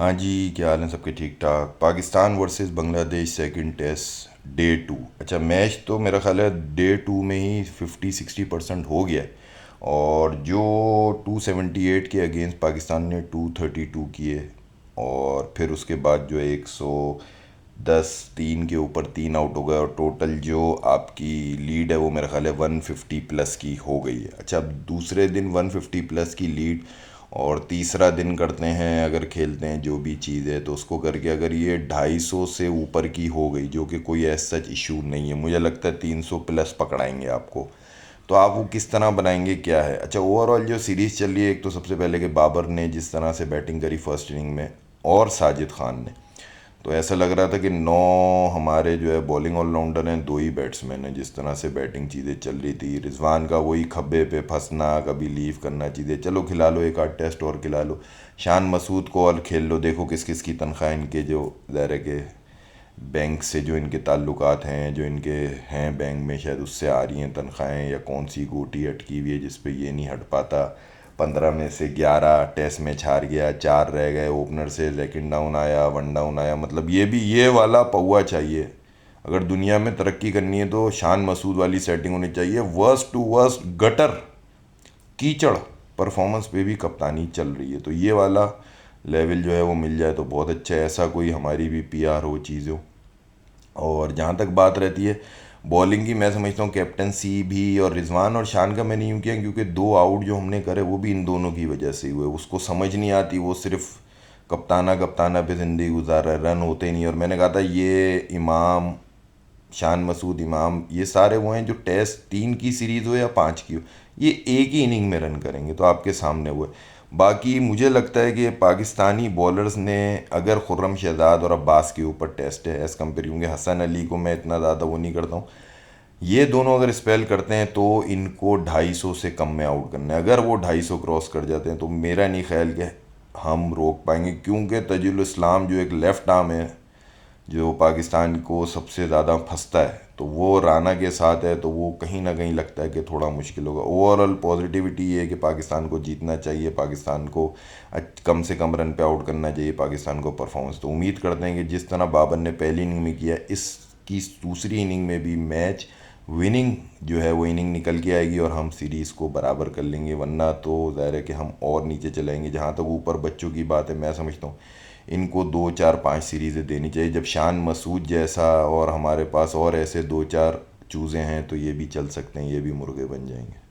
हाँ जी, क्या हाल है सबके? ठीक ठाक। Pakistan versus Bangladesh second test day two. अच्छा, मैच तो मेरा ख्याल है डे टू में ही 50-60% हो गया है। और जो 278 के अगेंस्ट पाकिस्तान ने 232 किए, और फिर उसके बाद जो है 110 3 के ऊपर 3 आउट हो गए, और टोटल जो आपकी लीड है वो मेरा ख्याल है 150 प्लस की हो गई है। अच्छा, अब दूसरे दिन 150 प्लस की लीड, और तीसरा दिन करते हैं अगर खेलते हैं जो भी चीज़ है तो उसको करके अगर ये 250 से ऊपर की हो गई, जो कि कोई ऐसा सच इशू नहीं है, मुझे लगता है 300 प्लस पकड़ाएंगे आपको। तो आप वो किस तरह बनाएंगे क्या है? अच्छा, ओवरऑल जो सीरीज़ चल रही है, एक तो सबसे पहले कि बाबर ने जिस तरह से बैटिंग करी फर्स्ट इनिंग में, और साजिद खान ने, तो ऐसा लग रहा था कि 9 हमारे जो है बॉलिंग ऑलराउंडर हैं, 2 ही बैट्समैन हैं। जिस तरह से बैटिंग चीज़ें चल रही थी, रिजवान का वही खब्बे पे फंसना, कभी लीव करना चीज़ें, चलो खिला लो एक आध टेस्ट और खिला लो, शान मसूद को और खेल लो, देखो किस किस की तनख्वाह इनके जो ज़ाहिर है कि बैंक से जो इनके ताल्लुकात हैं, जो इनके हैं बैंक में, शायद उससे आ रही हैं तनख्वाहें, या कौन सी गोटी अटकी हुई है जिस पे ये नहीं हट पाता। 15 में से 11 टेस्ट मैच हार गया, 4 रह गए, ओपनर से सेकंड डाउन आया, वन डाउन आया, मतलब ये भी ये वाला पौआ चाहिए। अगर दुनिया में तरक्की करनी है तो शान मसूद वाली सेटिंग होनी चाहिए। वर्स्ट टू वर्स्ट गटर कीचड़ परफॉर्मेंस पे भी कप्तानी चल रही है, तो ये वाला लेवल जो है वो मिल जाए तो बहुत अच्छा है। ऐसा कोई हमारी भी पीआर हो, चीज़ हो। और जहाँ तक बात रहती है बॉलिंग की, मैं समझता हूँ कैप्टनसी भी, और रिजवान और शान का मैंने यूँ किया क्योंकि 2 आउट जो हमने करे वो भी इन दोनों की वजह से ही हुए। उसको समझ नहीं आती, वो सिर्फ कप्ताना कप्ताना पे ज़िंदगी गुजार रहा है, रन होते ही नहीं। और मैंने कहा था ये इमाम, शान मसूद, इमाम, ये सारे वो हैं जो टेस्ट 3 की सीरीज़ हो या 5 की हो, ये एक ही इनिंग में रन करेंगे, तो आपके सामने वो है। बाकी मुझे लगता है कि पाकिस्तानी बॉलर्स ने, अगर खुर्रम शहजाद और अब्बास के ऊपर टेस्ट है एज़ कम्पेयर, क्योंकि हसन अली को मैं इतना ज़्यादा वो नहीं करता हूँ, ये दोनों अगर स्पेल करते हैं तो इनको 250 से कम में आउट करना है। अगर वो 250 क्रॉस कर जाते हैं तो मेरा नहीं ख्याल कि हम रोक पाएंगे, क्योंकि तजुल इस्लाम जो एक लेफ़्ट आर्म है जो पाकिस्तान को सबसे ज़्यादा फंसता है, तो वो राना के साथ है, तो वो कहीं ना कहीं लगता है कि थोड़ा मुश्किल होगा। ओवरऑल पॉजिटिविटी ये है कि पाकिस्तान को जीतना चाहिए, पाकिस्तान को कम से कम रन पे आउट करना चाहिए, पाकिस्तान को परफॉर्मेंस। तो उम्मीद करते हैं कि जिस तरह बाबर ने पहली इनिंग में किया, इसकी दूसरी इनिंग में भी मैच विनिंग जो है वो इनिंग निकल के आएगी और हम सीरीज़ को बराबर कर लेंगे। वरना तो ज़ाहिर है कि हम और नीचे चलाएंगे। जहाँ तक ऊपर बच्चों की बात है, मैं समझता हूँ इनको 2 4 5 सीरीज़ें देनी चाहिए। जब शान मसूद जैसा और हमारे पास और ऐसे 2 4 चूज़े हैं तो ये भी चल सकते हैं, ये भी मुर्गे बन जाएंगे।